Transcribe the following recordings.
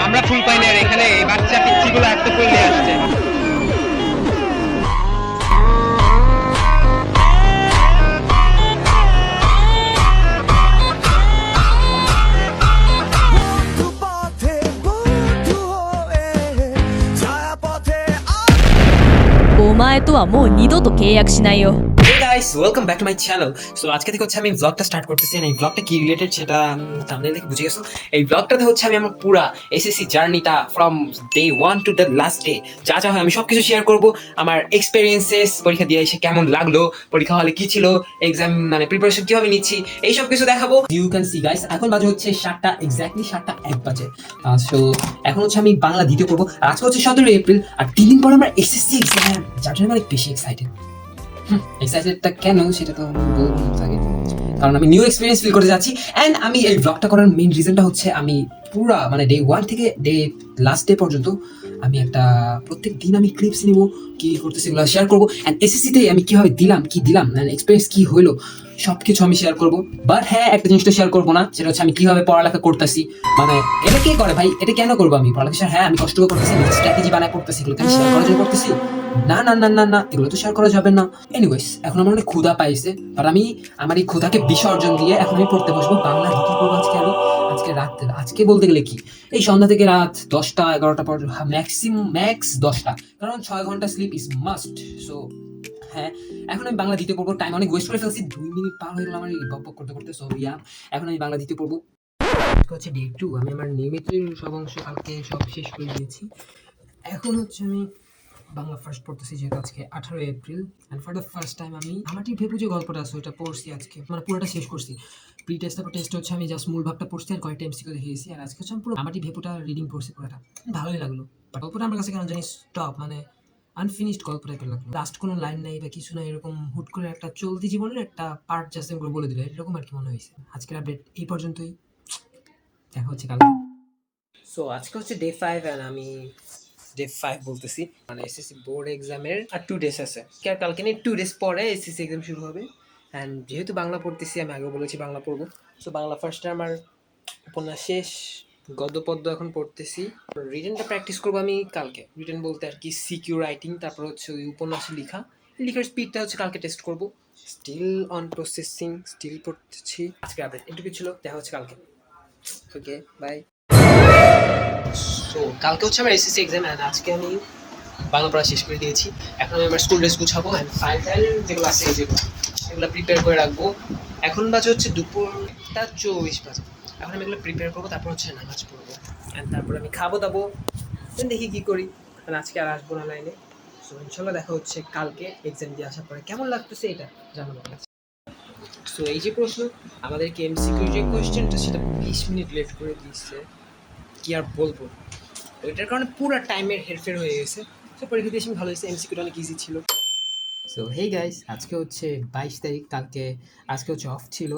আমরা ফুল পাই না, এখানে এই বাচ্চা পিচ্ছিগুলো এত ফুল নিয়ে আসছে।お前とはもう二度と契約しないよ。 Hey guys, welcome back to my channel. So আজকে থেকে হচ্ছে আমি ব্লগটা স্টার্ট করতেছি। এই ব্লগটা কি রিলেটেড সেটা থাম্বনেল দেখে বুঝে গেছো। এই ব্লগটাতে হচ্ছে আমি আমার পুরা এসএসসি জার্নিটা from day 1 to the last day যা যা হয় আমি সবকিছু শেয়ার করব। আমার এক্সপেরিয়েন্সেস, পরীক্ষা দিয়ে এসে কেমন লাগলো, পরীক্ষা হলে কি ছিল, এক্সাম মানে প্রিপারেশন কিভাবে নিচ্ছি, এই সব কিছু দেখাবো। ইউ ক্যান সি গাইস, এখন বাজে হচ্ছে 7টা, এক্স্যাক্টলি 7টা 1 বাজে। সো এখন হচ্ছে আমি বাংলা দ্বিতীয় পড়বো। আর আজকে হচ্ছে 17 এপ্রিল, আর 3 দিন পরে আমার এসএসসি এক্সাম, যার জন্য আমি অনেক বেশি এক্সাইটেড। এক্সাইটেডটা কেন সেটা তো বলবো আগে, কারণ আমি নিউ এক্সপিরিয়েন্স ফিল করতে যাচ্ছি। অ্যান্ড আমি এই ব্লগটা করার মেইন রিজনটা হচ্ছে আমি পুরা মানে ডে 1 থেকে ডে লাস্ট ডে পর্যন্ত আমি একটা প্রত্যেক দিন আমি ক্লিপস নিব, কি করতেছি এগুলো শেয়ার করবো। অ্যান্ড এসএসসিতে আমি কিভাবে দিলাম এক্সপিরিয়েন্স কি হলো সবকিছু আমি শেয়ার করবো। বাট হ্যাঁ, একটা জিনিসটা শেয়ার করবো না, সেটা হচ্ছে আমি কিভাবে পড়ালেখা করতেছি। মানে এটা কে করে ভাই, এটা কেন করবো আমি পড়ালেখা? হ্যাঁ আমি কষ্ট করে করতেছি, স্ট্র্যাটেজি বানায় পড়তেছি, এগুলো আমি শেয়ার করার জন্য করতেছি। না না না না না, এগুলো তো শেয়ার করা যাবে না। এনিওয়েজ, এখন আমার অনেক ক্ষুধা পাইছে, আর আমি আমার এই ক্ষুধাকে বিসর্জন দিয়ে এখন আমি পড়তে বসবো। বাংলা দ্বিতীয় পড়বো আজকে আমি। আজকে বলতে গেলে কি, এই সন্ধ্যা থেকে রাত 10টা 11টা পর্যন্ত, ম্যাক্স 10টা, কারণ 6 ঘন্টা স্লিপ ইজ মাস্ট। সো হ্যাঁ, এখন আমি বাংলা দ্বিতীয় পড়বো। টাইম অনেক ওয়েস্ট করে ফেলছি, 2 মিনিট পার হয়ে গেল আমার এই বক করতে করতে। সো ইয়া, এখন আমি বাংলা দ্বিতীয় পড়বো। হচ্ছে ডে 2, আমি আমার নিয়মিত সব অংশ কালকে সব শেষ করে দিয়েছি। এখন হচ্ছে আমি বাংলা ফার্স্ট পড়তেছি, যেহেতু আজকে 18 April. And for the first time আমি আমারটি ভেবু যে গল্পটা আছে ওইটা পড়ছি আজকে, মানে পুরোটা শেষ করছি। প্রি টেস্ট, তারপর টেস্ট হচ্ছে আমি জাস্ট মূল ভাবটা পড়ছি আর কয়েকটা এমসিকিউ দেখিয়েছি। আর আজকে হচ্ছে আমি পুরো আমারটি ভেপুটা রিডিং পড়ছি পুরোটা, ভালোই লাগলো। বাট গল্পটা আমার কাছে কেন জানি স্টপ, মানে আনফিনিশড গল্প টাইপের লাগলো। লাস্ট কোনো লাইন নাই বা কিছু নাই, এরকম হুট করে একটা চলতি জীবনের একটা পার্ট জাস্ট করে বলে দিল, এরকম আর কি মনে হয়েছে। আজকের আপডেট এই পর্যন্তই, দেখা হচ্ছে কালকে। সো আজকে হচ্ছে ডে 5, অ্যান্ড আমি ডে 5 বলতেছি, মানে এসএসসি বোর্ড এক্সামের আর 2 ডেজ আছে। আর কালকে নিয়ে 2 ডেজ পরে এসএসসি এক্সাম শুরু হবে। অ্যান্ড যেহেতু বাংলা পড়তেছি, আমি আগেও বলেছি বাংলা পড়বো। সো বাংলা ফার্স্টে আমার উপন্যাস শেষ, গদ্যপদ্য এখন পড়তেছি। রিটেনটা প্র্যাকটিস করবো আমি কালকে। রিটেন বলতে আর কি সিকিউ রাইটিং, তারপর হচ্ছে ওই উপন্যাসে লিখার স্পিডটা হচ্ছে কালকে টেস্ট করবো। স্টিল অন প্রসেসিং, স্টিল পড়তেছি। আজকে আপডেট এটুকু ছিল, দেখা হচ্ছে কালকে। ওকে, বাই। সো কালকে হচ্ছে আমার এসএসসি এক্সাম, অ্যান্ড আজকে আমি বাংলা পড়া শেষ করে দিয়েছি। এখন আমি আমার স্কুল ড্রেস গুছাবো, অ্যান্ড ফাইল যেগুলো আছে এগুলো প্রিপেয়ার করে রাখবো। এখন বাজে হচ্ছে দুপুরটা 24 বাজে। এখন আমি এগুলো প্রিপেয়ার করবো, তারপর হচ্ছে নামাজ পড়বো, অ্যান্ড তারপর আমি খাবো দাবো, দেখি কী করি। কারণ আজকে আর আসবো না লাইনে। সো ইনশাল্লাহ দেখা হচ্ছে কালকে এক্সাম দিয়ে আসার পরে। কেমন লাগতেছে এটা জানাবো। সো এই যে প্রশ্ন, আমাদেরকে এমসিকিউ যে কোয়েশ্চেনটা সেটা 20 মিনিট লেট করে দিচ্ছে, কি আর বলবো। ওইটার কারণে পুরো টাইমের হেরফের হয়ে গেছে। সো পরীক্ষা দিয়ে ভালো হয়েছে, এমসিকিউটা অনেক ইজি ছিল। সো হেই গাইস, আজকে হচ্ছে 22 তারিখ, আজকে হচ্ছে অফ ছিল।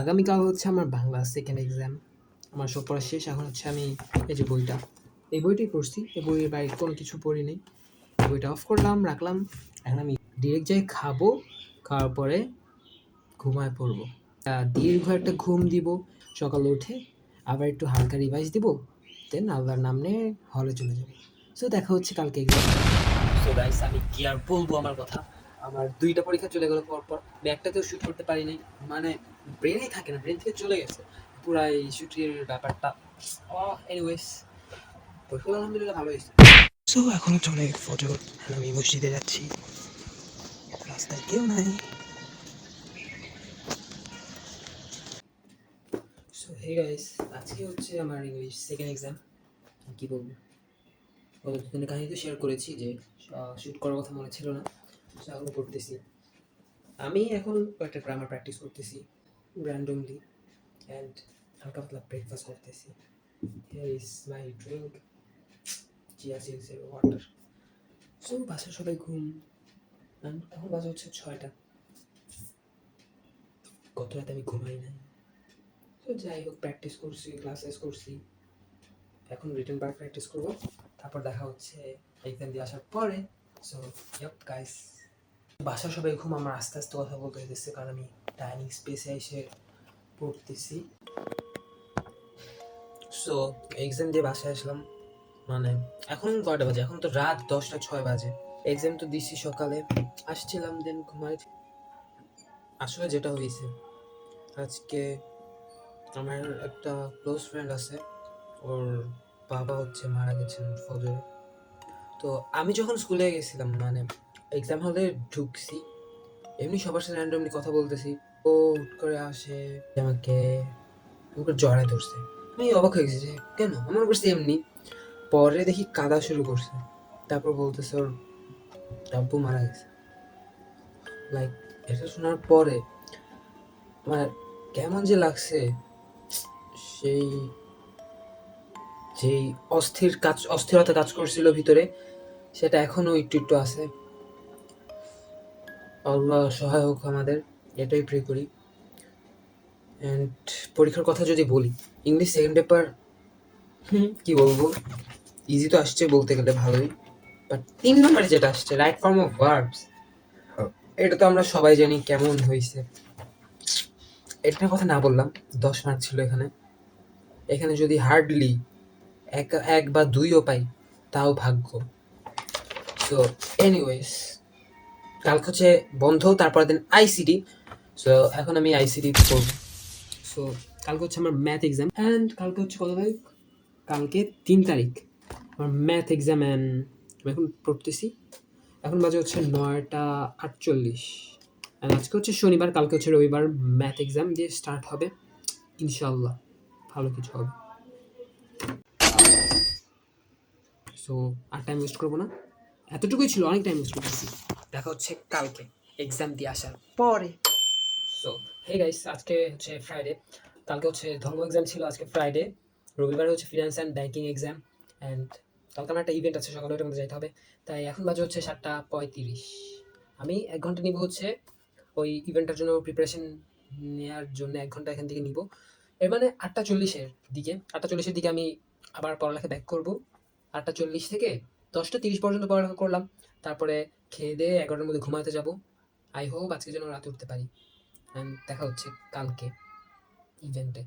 আগামীকাল হচ্ছে আমার বাংলা সেকেন্ড এক্সাম। আমার সব পড়া শেষ। এখন হচ্ছে আমি এই যে এই বইটাই পড়ছি, এই বইয়ের বাইরে কোনো কিছু পড়ি নেই। এই বইটা অফ করলাম, রাখলাম। এখন আমি ডিরেক্ট যাই খাবো, খাওয়ার পরে ঘুমায় পড়বো। দীর্ঘ একটা ঘুম দিব, সকালে উঠে আবার একটু হালকা রিভাইজ দিব, দেন আল্লাহর নাম নিয়ে হলে চলে যাবো। সো দেখা হচ্ছে কালকে এক্সাম। সো গাইস, আমি কি আর বলবো, আমার কথা, আমার 2টা পরীক্ষা চলে গেল পরপর। আমি একটাতেও শ্যুট করতে পারিনি, মানে ব্রেনেই থাকে না, ব্রেন থেকে চলে গেছে পুরো এই শুটের ব্যাপারটা। এনিওয়েজ, পরীক্ষা আলহামদুলিল্লাহ ভালো হয়েছে। সো এখন চলে ফজর, আমি মসজিদে যাচ্ছি, রাস্তায় কেউ নাই। সো হে গাইস, আজকে হচ্ছে আমার ইংলিশ সেকেন্ড এক্সাম। কি বলবো, গত দুদিনের কাহিনী তো শেয়ার করেছি যে শ্যুট করার কথা মনে ছিল না, এখন করতেছি। আমি এখন কয়েকটা গ্রামার প্র্যাকটিস করতেছি র্যান্ডমলি, অ্যান্ড হালকা পাতলা ব্রেকফাস্ট করতেছি। Here is my drink, chia সিডসের ওয়াটার। সো বাসায় সবাই ঘুম, অ্যান্ড এখন বাজে হচ্ছে 6টা। গত রাতে আমি ঘুমাই নাই। তো যাই হোক, প্র্যাকটিস করছি, ক্লাসেস করছি। এখন রিটেন পার্ট প্র্যাকটিস করবো, তারপর দেখা হচ্ছে এক্সাম দিয়ে আসার পরে। সো ইয়াপ গাইস, বাসা সবাই ঘুম, আমার আস্তে আস্তে কথা বলতে হইতেছে, কারণ আমি ডাইনিং স্পেসে এসে পড়তেছি। সো এক্সাম দিয়ে বাসায় আসলাম, মানে এখন কয়টা বাজে, এখন তো রাত 10টা 6 বাজে। এক্সাম তো দিছি সকালে, আসছিলাম দেন ঘুমাই। আসলে যেটা হয়েছে আজকে, আমার একটা ক্লোজ ফ্রেন্ড আছে, ওর বাবা হচ্ছে মারা গেছেন ফজরে। তো আমি যখন স্কুলে গেছিলাম, মানে এক্সাম হলে ঢুকছি, এমনি সবার সাথে র্যান্ডমলি কথা বলতেছি, ও হুট করে আসে আমাকে জড়ায় ধরছে। আমি অবাক হয়ে গেছি যে কেন, আমার করছে এমনি। পরে দেখি কাঁদা শুরু করছে, তারপর বলতেছে ওর আব্বু মারা গেছে। লাইক এটা শোনার পরে মানে কেমন যে লাগছে, সেই যেই অস্থিরতা কাজ করছিল ভিতরে, সেটা এখনো একটু একটু আছে। আল্লাহ সহায় হোক আমাদের, এটাই প্রে করি। অ্যান্ড পরীক্ষার কথা যদি বলি, ইংলিশ সেকেন্ড পেপার কি বলবো, ইজি তো আসছে বলতে গেলে ভালোই, বাট 3 নম্বরে যেটা আসছে রাইট ফর্ম অফ ভার্বস, এটা তো আমরা সবাই জানি কেমন হয়েছে। এটার কথা না বললাম, 10 মার্ক ছিল এখানে। এখানে যদি হার্ডলি এক বা দুইও পাই তাও ভাগ্য। সো এনিওয়েজ, কালকে হচ্ছে বন্ধ, তারপর দিন আইসিটি। সো এখন আমি আইসিটি করবো। সো কালকে হচ্ছে আমার ম্যাথ এক্সাম, অ্যান্ড কালকে হচ্ছে কত তারিখ, কালকে 3 তারিখ আমার ম্যাথ এক্সাম। অ্যান্ড এখন পড়তেছি, এখন বাজে হচ্ছে 9টা 48। অ্যান্ড আজকে হচ্ছে শনিবার, কালকে হচ্ছে রবিবার, ম্যাথ এক্সাম দিয়ে স্টার্ট হবে, ইনশাল্লাহ ভালো কিছু হবে। সো আর টাইম ওয়েস্ট করবো না, এতটুকুই ছিল, অনেক টাইম ওয়েস্ট করতেছি। দেখা হচ্ছে কালকে এক্সাম দিয়ে আসার পরে। সো হে গাইস, আজকে হচ্ছে ফ্রাইডে, কালকে হচ্ছে ধর্ম এক্সাম ছিল, আজকে ফ্রাইডে, রবিবারে হচ্ছে finance and banking exam. And কালকে আমার একটা ইভেন্ট আছে সকালে, ওটার মধ্যে যাইতে হবে। তাই এখন বাজে হচ্ছে 7টা 35। আমি 1 ঘন্টা নিব হচ্ছে ওই ইভেন্টটার জন্য প্রিপারেশন নেওয়ার জন্য, 1 ঘন্টা এখান থেকে নিব। এর মানে 8টা 40-এর দিকে আমি আবার পড়ালেখা ব্যাক করবো। 8টা 40 থেকে 10টা 30 পর্যন্ত পড়ালেখা করলাম, তারপরে খেয়ে দিয়ে 11টার মধ্যে ঘুমাতে যাব। আই হোপ আজকে যেন রাতে উঠতে পারি। অ্যান্ড দেখা হচ্ছে কালকে ইভেন্টে।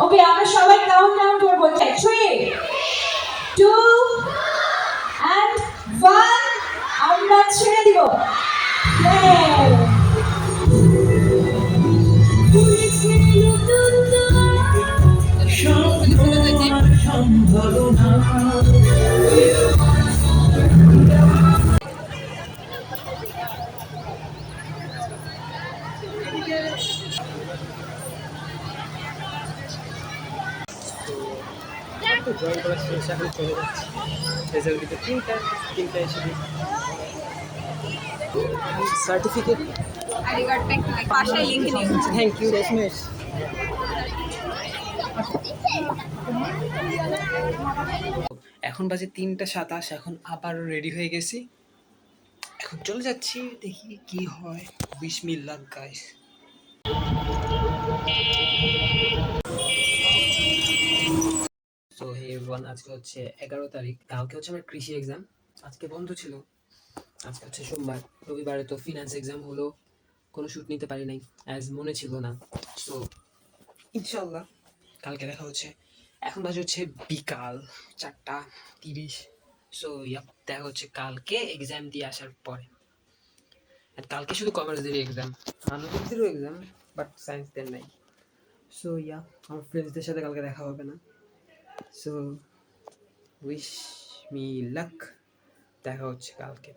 ওকে, আমরা সবাই কাউন্ট ডাউন করে বলছি 3 2 and 1, আমরা ছেড়ে দিব। জয়েন করার শেষ, এখন চলে যাচ্ছি রেজাল্ট দিতে। 3টা এসে সার্টিফিকেট, আইডি কার্ডটা একটু পাশে লিখে নিও। Thank you Reshmesh. এখন বাজে 3টা 27, এখন আবার রেডি হয়ে গেছি, এখন চলে যাচ্ছি, দেখি কি হয়। Wish me luck guys. So hey everyone, আজকে হচ্ছে 11 তারিখ, কালকে হচ্ছে আমার কৃষি এক্সাম, আজকে বন্ধ ছিল। আজকে হচ্ছে সোমবার, রবিবারে তো ফিনান্স এক্সাম হলো, কোনো শুট নিতে পারি নাই, অ্যাজ মনে ছিল না। সো ইনশাল্লাহ কালকে দেখা হচ্ছে। এখন বাজে হচ্ছে বিকাল 4টা 30। সো দেখা হচ্ছে কালকে এক্সাম দিয়ে আসার পরে। আর কালকে শুধু কমার্সদেরই এক্সাম, আনন্দদেরও এক্সাম, বাট সায়েন্সদের নাই। সো আমার ফ্রেন্ডসদের সাথে কালকে দেখা হবে না। সো উইশ মি লাক, দেখা হচ্ছে কালকে।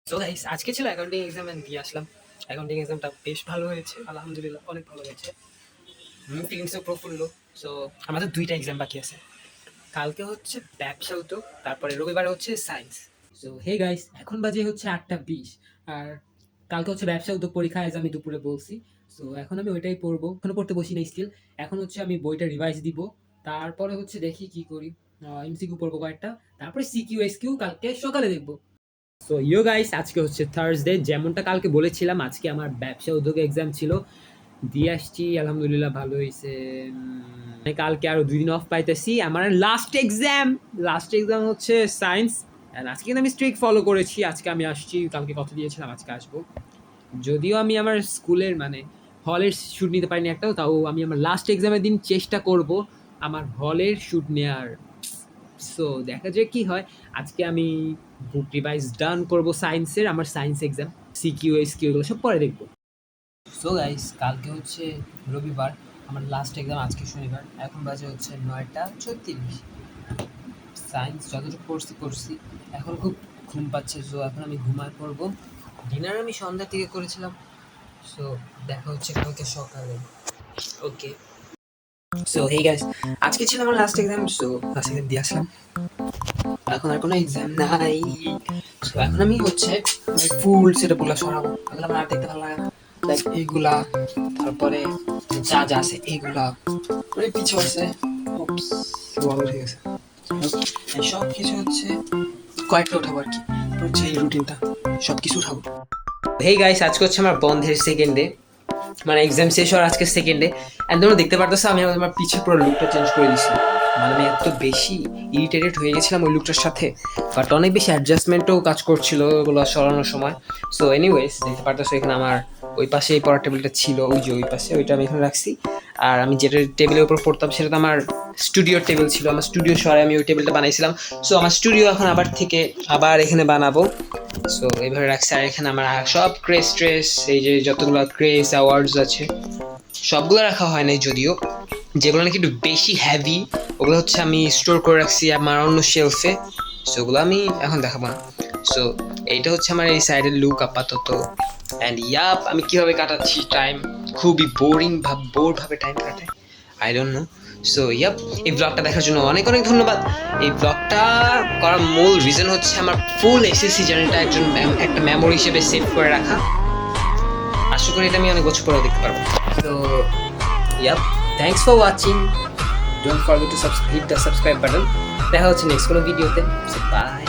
সো গাইস, আজকে ছিল অ্যাকাউন্টিং এক্সাম, দিয়ে আসলাম। অ্যাকাউন্টিং এক্সামটা বেশ ভালো হয়েছে, আলহামদুলিল্লাহ অনেক ভালো হয়েছে, ফিলিংসও প্রফুল্ল। সো আমাদের 2টা এক্সাম বাকি আছে, কালকে হচ্ছে ব্যবসা উদ্যোগ, তারপরে রবিবারে হচ্ছে সায়েন্স। সো হে গাইস, এখন বাজে হচ্ছে 8টা 20, আর কালকে হচ্ছে ব্যবসা উদ্যোগ পরীক্ষা, আজ আমি দুপুরে বলছি। সো এখন আমি ওইটাই পড়বো, এখনো পড়তে বসি নাই স্টিল। এখন হচ্ছে আমি বইটা রিভাইজ দিব, তারপরে হচ্ছে দেখি কি করি, এমসিকিউ পড়বো কয়েকটা, তারপরে সিকিউ এসকিউ কালকে সকালে দেখবো। সো গাইস, আজকে হচ্ছে থার্সডে, যেমনটা কালকে বলেছিলাম, আজকে আমার ব্যবসা উদ্যোগে এক্সাম ছিল। দিয়ে আসছি, আলহামদুলিল্লাহ ভালো হয়েছে। কালকে আরো 2 দিন অফ পাইতেছি, আমার লাস্ট এক্সাম হচ্ছে সায়েন্স। আজকে কিন্তু আমি স্ট্রিক ফলো করেছি, আজকে আমি আসছি, কালকে কথা দিয়েছিলাম আজকে আসবো। যদিও আমি আমার স্কুলের মানে হলের শ্যুট নিতে পারিনি একটাও, তাও আমি আমার লাস্ট এক্সামের দিন চেষ্টা করব আমার হলের শ্যুট নেওয়ার। সো দেখা যায় কি হয়। আজকে আমি বুক রিভাইজ ডান করব সায়েন্সের, আমার সায়েন্স এক্সাম সিকিউ এসকিউ এগুলো সব পরে দেখবো। সো গাইস, কালকে হচ্ছে রবিবার, আমার লাস্ট এক্সাম আজকে শনিবার। এখন বাজে হচ্ছে 9:36। সায়েন্স যতটুকু করছি, এখন খুব ঘুম পাচ্ছে। সো এখন আমি ঘুমায় পড়বো। ডিনার আমি সন্ধ্যার দিকে করেছিলাম। সো দেখা হচ্ছে কালকে সকালে। ওকে, সো হেই গাইস, আজকে ছিল আমার last exam. So last exam দিয়ে আসলাম, এখন আর কোনো এক্সাম নাই। সো এখন আমি হচ্ছে ফুল সেটআপগুলো সরাবো, এগুলো আমার আর দেখতে ভালো লাগে না। লাইক এইগুলা, তারপরে যা যা আছে এইগুলা, ওই পিছু আছে, বড় ঠিক আছে, এই সব কিছু হচ্ছে কয়েকটা উঠাবো আর কি। হচ্ছে এই রুটিনটা সব কিছু উঠাবো। হেই গাইস, আজকে হচ্ছে আমার বন্ধের সেকেন্ড ডে, মানে এক্সাম শেষ হওয়ার আজকে সেকেন্ড ডে। অ্যান্ড তোমরা দেখতে পারতেছো আমি আমার পিছে পুরো লুকটা চেঞ্জ করে দিয়েছি। মানে আমি এত বেশি ইরিটেটেড হয়ে গেছিলাম ওই লুকটার সাথে, বাট অনেক বেশি অ্যাডজাস্টমেন্টও কাজ করছিল ওগুলো সরানোর সময়। সো এনিওয়েজ, দেখতে পারতেছো এখানে আমার ওই পাশে এই পড়ার টেবিলটা ছিল, ওই যে ওই পাশে, ওইটা আমি এখানে রাখছি। আর আমি যেটা টেবিলের উপর পড়তাম সেটা তো আমার স্টুডিওর টেবিল ছিল, আমার স্টুডিও শহরে আমি ওই টেবিলটা বানাইছিলাম। সো আমার স্টুডিও এখন আবার এখানে বানাবো। সো এইভাবে রাখছি। আর এখানে আমার সব ট্রেস এই যে যতগুলো ক্রেস অ্যাওয়ার্ডস আছে সবগুলো রাখা হয় নাই, যদিও যেগুলো নাকি একটু বেশি হ্যাভি ওগুলো হচ্ছে আমি স্টোর করে রাখছি আমার অন্য শেলফে। সো ওগুলো আমি এখন দেখাবো না। সো এইটা হচ্ছে আমার এই সাইডের লুক আপাতত। অ্যান্ড ইয়াপ, আমি কীভাবে কাটাচ্ছি টাইম, খুবই বোরভাবে টাইম কাটাই, I don't know. So yup, এই ব্লগটা দেখার জন্য অনেক অনেক ধন্যবাদ। এই ব্লগটা করার মূল রিজন হচ্ছে আমার ফুল এসএসসি জার্নিটা একটা মেমোরি হিসেবে সেভ করে রাখা। আশা করি এটা আমি অনেক বছর পরেও দেখতে পারবো। তো yup, thanks for watching, don't forget to hit the subscribe button. দেখা হচ্ছে নেক্সট কোনো ভিডিওতে। বাই।